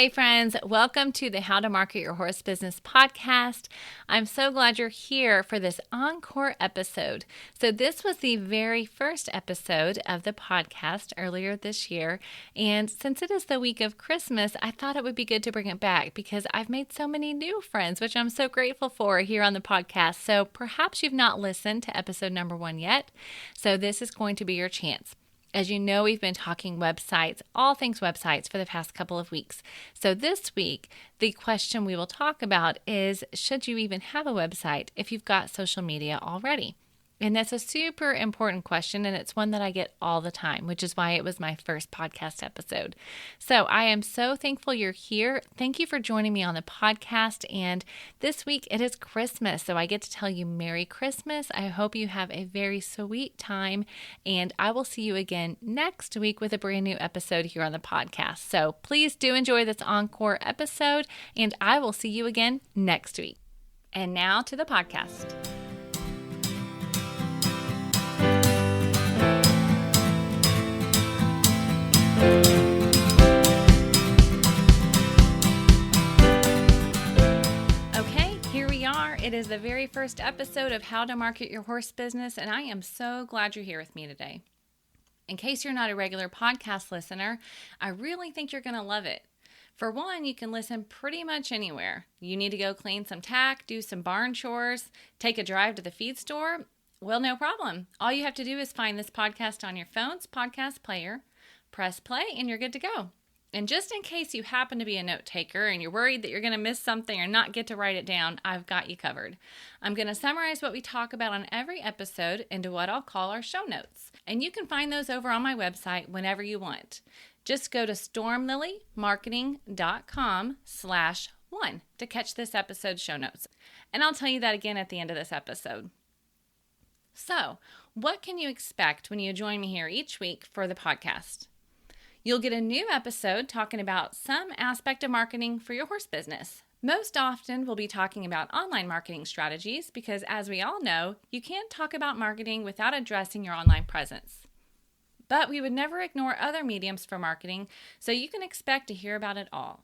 Hey friends, welcome to the How to Market Your Horse Business podcast. I'm so glad you're here for this encore episode. So this was the very first episode of the podcast earlier this year. And since it is the week of Christmas, I thought it would be good to bring it back because I've made so many new friends, which I'm so grateful for here on the podcast. So perhaps you've not listened to episode number 1 yet. So this is going to be your chance. As you know, we've been talking websites, all things websites, for the past couple of weeks. So this week, the question we will talk about is, should you even have a website if you've got social media already? And that's a super important question, and it's one that I get all the time, which is why it was my first podcast episode. So I am so thankful you're here. Thank you for joining me on the podcast. And this week it is Christmas, so I get to tell you Merry Christmas. I hope you have a very sweet time, and I will see you again next week with a brand new episode here on the podcast. So please do enjoy this encore episode, and I will see you again next week. And now to the podcast. It is the very first episode of How to Market Your Horse Business, and I am so glad you're here with me today. In case you're not a regular podcast listener, I really think you're going to love it. For one, you can listen pretty much anywhere. You need to go clean some tack, do some barn chores, take a drive to the feed store. Well, no problem. All you have to do is find this podcast on your phone's podcast player, press play, and you're good to go. And just in case you happen to be a note taker and you're worried that you're going to miss something or not get to write it down, I've got you covered. I'm going to summarize what we talk about on every episode into what I'll call our show notes. And you can find those over on my website whenever you want. Just go to stormlilymarketing.com/1 to catch this episode's show notes. And I'll tell you that again at the end of this episode. So, what can you expect when you join me here each week for the podcast? You'll get a new episode talking about some aspect of marketing for your horse business. Most often, we'll be talking about online marketing strategies because, as we all know, you can't talk about marketing without addressing your online presence. But we would never ignore other mediums for marketing, so you can expect to hear about it all.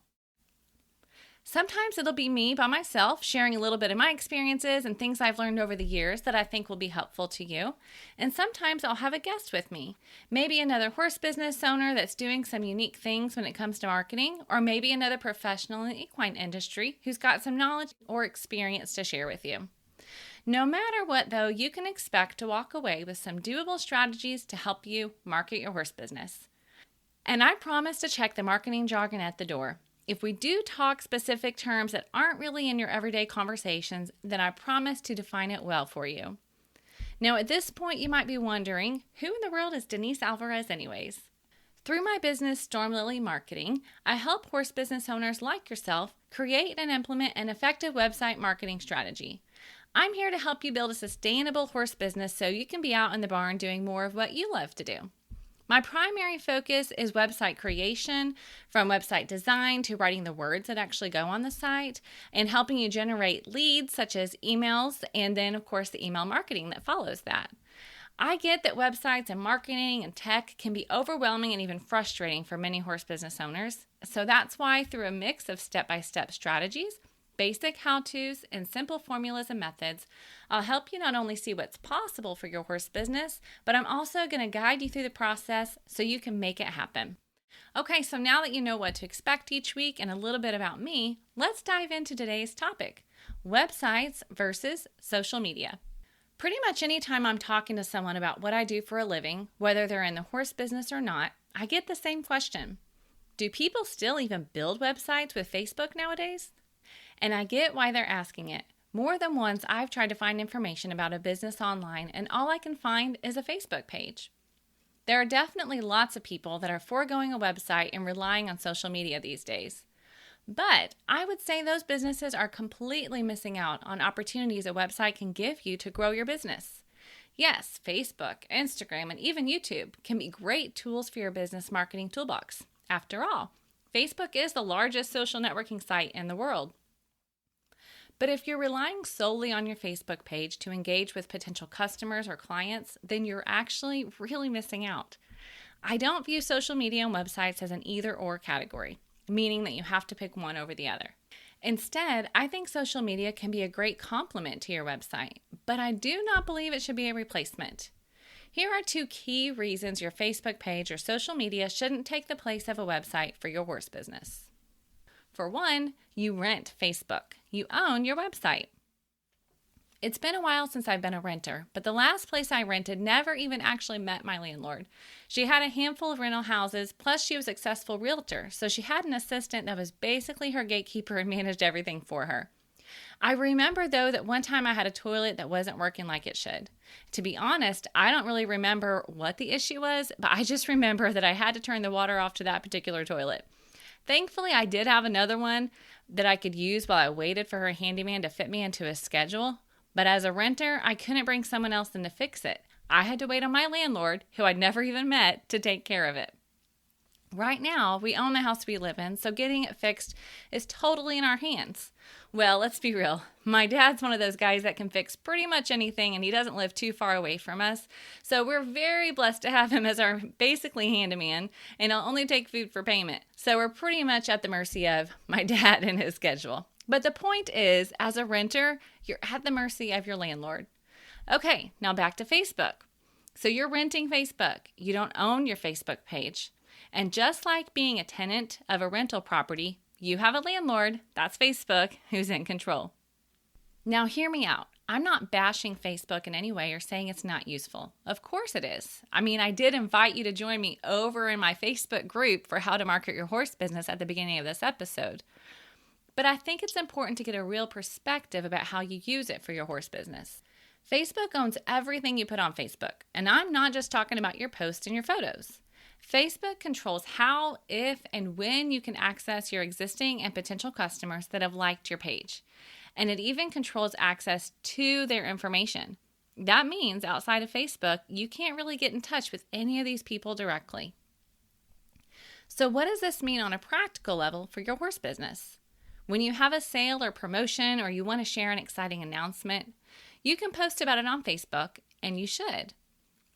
Sometimes it'll be me by myself sharing a little bit of my experiences and things I've learned over the years that I think will be helpful to you. And sometimes I'll have a guest with me, maybe another horse business owner that's doing some unique things when it comes to marketing, or maybe another professional in the equine industry who's got some knowledge or experience to share with you. No matter what, though, you can expect to walk away with some doable strategies to help you market your horse business. And I promise to check the marketing jargon at the door. If we do talk specific terms that aren't really in your everyday conversations, then I promise to define it well for you. Now, at this point, you might be wondering, who in the world is Denise Alvarez anyways? Through my business, Storm Lily Marketing, I help horse business owners like yourself create and implement an effective website marketing strategy. I'm here to help you build a sustainable horse business so you can be out in the barn doing more of what you love to do. My primary focus is website creation, from website design to writing the words that actually go on the site, and helping you generate leads such as emails, and then, of course, the email marketing that follows that. I get that websites and marketing and tech can be overwhelming and even frustrating for many horse business owners. So that's why, through a mix of step-by-step strategies, basic how-tos, and simple formulas and methods, I'll help you not only see what's possible for your horse business, but I'm also going to guide you through the process so you can make it happen. Okay, so now that you know what to expect each week and a little bit about me, let's dive into today's topic, websites versus social media. Pretty much anytime I'm talking to someone about what I do for a living, whether they're in the horse business or not, I get the same question. Do people still even build websites with Facebook nowadays? And I get why they're asking it. More than once, I've tried to find information about a business online, and all I can find is a Facebook page. There are definitely lots of people that are foregoing a website and relying on social media these days. But I would say those businesses are completely missing out on opportunities a website can give you to grow your business. Yes, Facebook, Instagram, and even YouTube can be great tools for your business marketing toolbox. After all, Facebook is the largest social networking site in the world. But if you're relying solely on your Facebook page to engage with potential customers or clients, then you're actually really missing out. I don't view social media and websites as an either-or category. meaning that you have to pick one over the other. Instead, I think social media can be a great complement to your website, but I do not believe it should be a replacement. Here are 2 key reasons your Facebook page or social media shouldn't take the place of a website for your horse business. For one, you rent Facebook. You own your website. It's been a while since I've been a renter, but the last place I rented never even actually met my landlord. She had a handful of rental houses, plus she was a successful realtor, so she had an assistant that was basically her gatekeeper and managed everything for her. I remember, though, that one time I had a toilet that wasn't working like it should. To be honest, I don't really remember what the issue was, but I just remember that I had to turn the water off to that particular toilet. Thankfully, I did have another one that I could use while I waited for her handyman to fit me into a schedule. But as a renter, I couldn't bring someone else in to fix it. I had to wait on my landlord, who I'd never even met, to take care of it. Right now, we own the house we live in, so getting it fixed is totally in our hands. Well, let's be real. My dad's one of those guys that can fix pretty much anything, and he doesn't live too far away from us. So we're very blessed to have him as our basically handyman, and he'll only take food for payment. So we're pretty much at the mercy of my dad and his schedule. But the point is, as a renter, you're at the mercy of your landlord. Okay, now back to Facebook. So you're renting Facebook. You don't own your Facebook page. And just like being a tenant of a rental property, you have a landlord, that's Facebook, who's in control. Now hear me out. I'm not bashing Facebook in any way or saying it's not useful. Of course it is. I mean, I did invite you to join me over in my Facebook group for how to market your horse business at the beginning of this episode. But I think it's important to get a real perspective about how you use it for your horse business. Facebook owns everything you put on Facebook, and I'm not just talking about your posts and your photos. Facebook controls how, if, and when you can access your existing and potential customers that have liked your page. And it even controls access to their information. That means outside of Facebook, you can't really get in touch with any of these people directly. So what does this mean on a practical level for your horse business? When you have a sale or promotion or you want to share an exciting announcement, you can post about it on Facebook, and you should.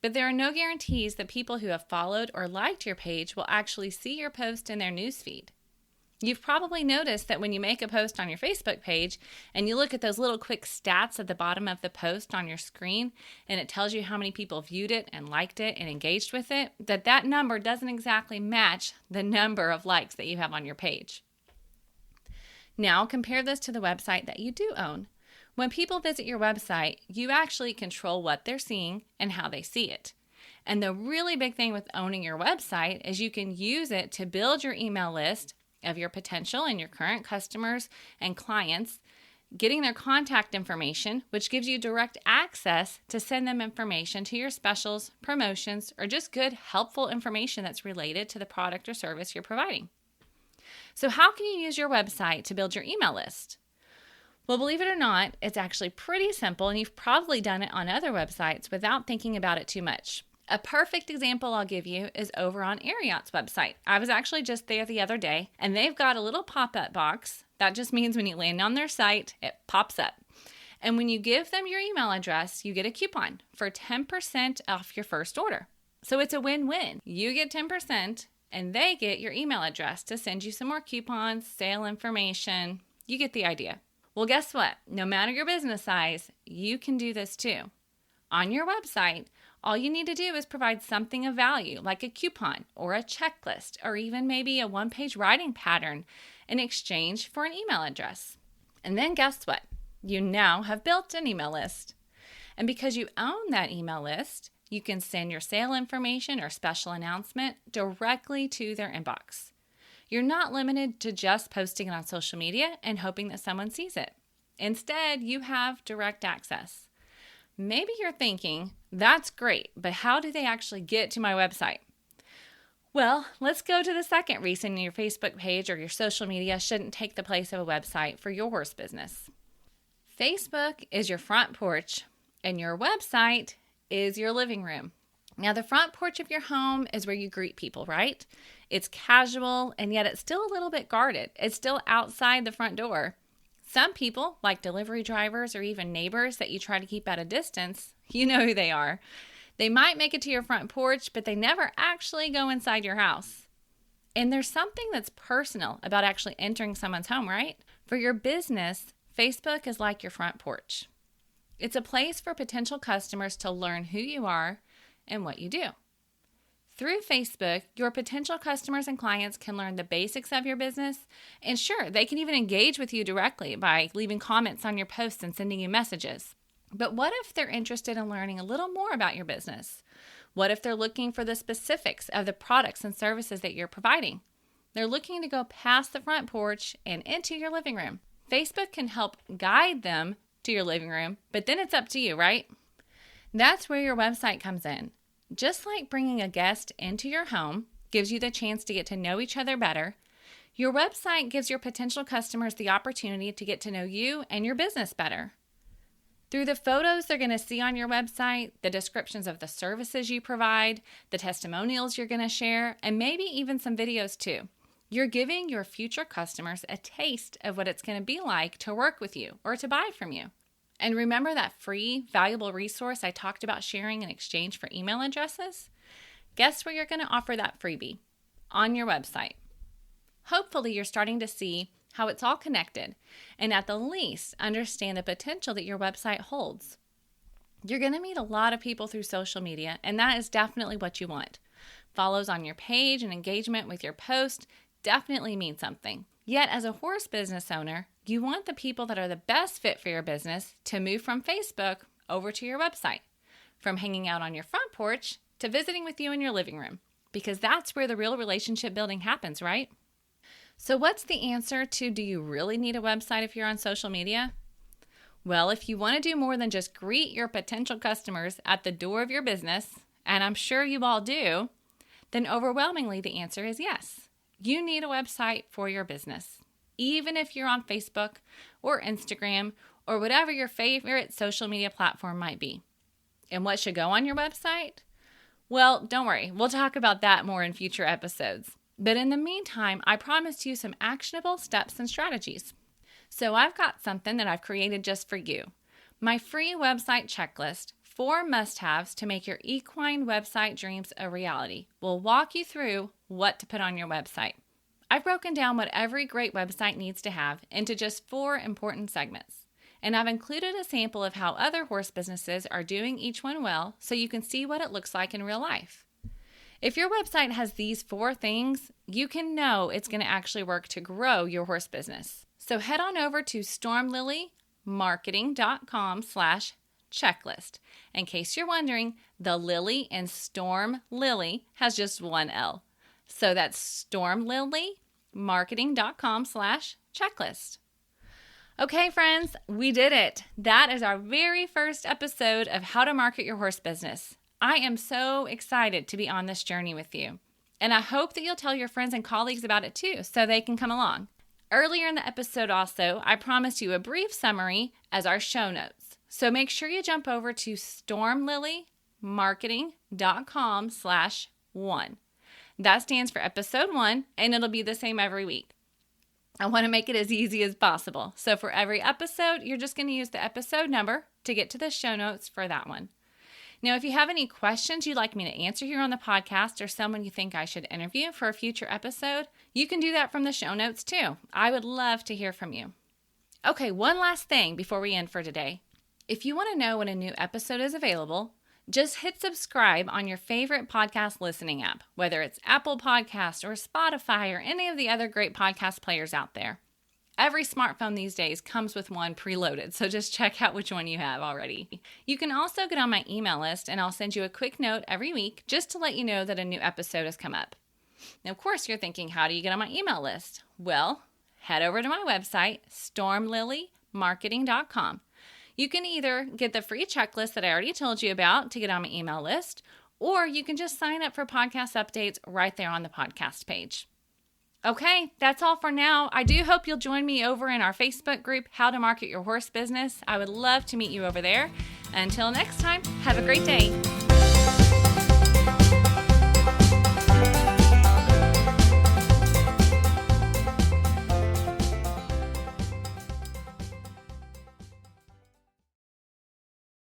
But there are no guarantees that people who have followed or liked your page will actually see your post in their newsfeed. You've probably noticed that when you make a post on your Facebook page and you look at those little quick stats at the bottom of the post on your screen, and it tells you how many people viewed it and liked it and engaged with it, that number doesn't exactly match the number of likes that you have on your page. Now compare this to the website that you do own. When people visit your website, you actually control what they're seeing and how they see it. And the really big thing with owning your website is you can use it to build your email list of your potential and your current customers and clients, getting their contact information, which gives you direct access to send them information to your specials, promotions, or just good, helpful information that's related to the product or service you're providing. So how can you use your website to build your email list? Well, believe it or not, it's actually pretty simple, and you've probably done it on other websites without thinking about it too much. A perfect example I'll give you is over on Ariat's website. I was actually just there the other day, and they've got a little pop-up box. That just means when you land on their site, it pops up. And when you give them your email address, you get a coupon for 10% off your first order. So it's a win-win. You get 10%, and they get your email address to send you some more coupons, sale information. You get the idea. Well, guess what? No matter your business size, you can do this too. On your website, all you need to do is provide something of value, like a coupon or a checklist, or even maybe a one-page writing pattern in exchange for an email address. And then guess what? You now have built an email list. And because you own that email list, you can send your sale information or special announcement directly to their inbox. You're not limited to just posting it on social media and hoping that someone sees it. Instead, you have direct access. Maybe you're thinking, that's great, but how do they actually get to my website? Well, let's go to the second reason your Facebook page or your social media shouldn't take the place of a website for your horse business. Facebook is your front porch, and your website is your living room. Now, the front porch of your home is where you greet people, right? It's casual, and yet it's still a little bit guarded. It's still outside the front door. Some people, like delivery drivers or even neighbors that you try to keep at a distance, you know who they are. They might make it to your front porch, but they never actually go inside your house. And there's something that's personal about actually entering someone's home, right? For your business, Facebook is like your front porch. It's a place for potential customers to learn who you are and what you do. Through Facebook, your potential customers and clients can learn the basics of your business. And sure, they can even engage with you directly by leaving comments on your posts and sending you messages. But what if they're interested in learning a little more about your business? What if they're looking for the specifics of the products and services that you're providing? They're looking to go past the front porch and into your living room. Facebook can help guide them to your living room, but then it's up to you, right? That's where your website comes in. Just like bringing a guest into your home gives you the chance to get to know each other better, your website gives your potential customers the opportunity to get to know you and your business better. Through the photos they're going to see on your website, the descriptions of the services you provide, the testimonials you're going to share, and maybe even some videos too. You're giving your future customers a taste of what it's going to be like to work with you or to buy from you. And remember that free, valuable resource I talked about sharing in exchange for email addresses? Guess where you're going to offer that freebie? On your website. Hopefully, you're starting to see how it's all connected and at the least understand the potential that your website holds. You're going to meet a lot of people through social media, and that is definitely what you want. Follows on your page and engagement with your post definitely mean something. Yet, as a horse business owner, you want the people that are the best fit for your business to move from Facebook over to your website, from hanging out on your front porch to visiting with you in your living room, because that's where the real relationship building happens, right? So what's the answer to, do you really need a website if you're on social media? Well, if you want to do more than just greet your potential customers at the door of your business, and I'm sure you all do, then overwhelmingly the answer is yes. You need a website for your business, even if you're on Facebook or Instagram or whatever your favorite social media platform might be. And what should go on your website? Well, don't worry. We'll talk about that more in future episodes. But in the meantime, I promised you some actionable steps and strategies. So I've got something that I've created just for you. My free website checklist, 4 must-haves to make your equine website dreams a reality, will walk you through what to put on your website. I've broken down what every great website needs to have into just 4 important segments. And I've included a sample of how other horse businesses are doing each one well so you can see what it looks like in real life. If your website has these 4 things, you can know it's going to actually work to grow your horse business. So head on over to stormlilymarketing.com/checklist. In case you're wondering, the Lily in Storm Lily has just 1 L. So that's stormlilymarketing.com/checklist. Okay, friends, we did it. That is our very first episode of How to Market Your Horse Business. I am so excited to be on this journey with you. And I hope that you'll tell your friends and colleagues about it too, so they can come along. Earlier in the episode also, I promised you a brief summary as our show notes. So make sure you jump over to stormlilymarketing.com/1. That stands for episode 1, and it'll be the same every week. I want to make it as easy as possible. So for every episode, you're just going to use the episode number to get to the show notes for that one. Now, if you have any questions you'd like me to answer here on the podcast or someone you think I should interview for a future episode, you can do that from the show notes too. I would love to hear from you. Okay, one last thing before we end for today. If you want to know when a new episode is available, just hit subscribe on your favorite podcast listening app, whether it's Apple Podcasts or Spotify or any of the other great podcast players out there. Every smartphone these days comes with one preloaded, so just check out which one you have already. You can also get on my email list, and I'll send you a quick note every week just to let you know that a new episode has come up. Now, of course, you're thinking, how do you get on my email list? Well, head over to my website, stormlilymarketing.com. You can either get the free checklist that I already told you about to get on my email list, or you can just sign up for podcast updates right there on the podcast page. Okay, that's all for now. I do hope you'll join me over in our Facebook group, How to Market Your Horse Business. I would love to meet you over there. Until next time, have a great day.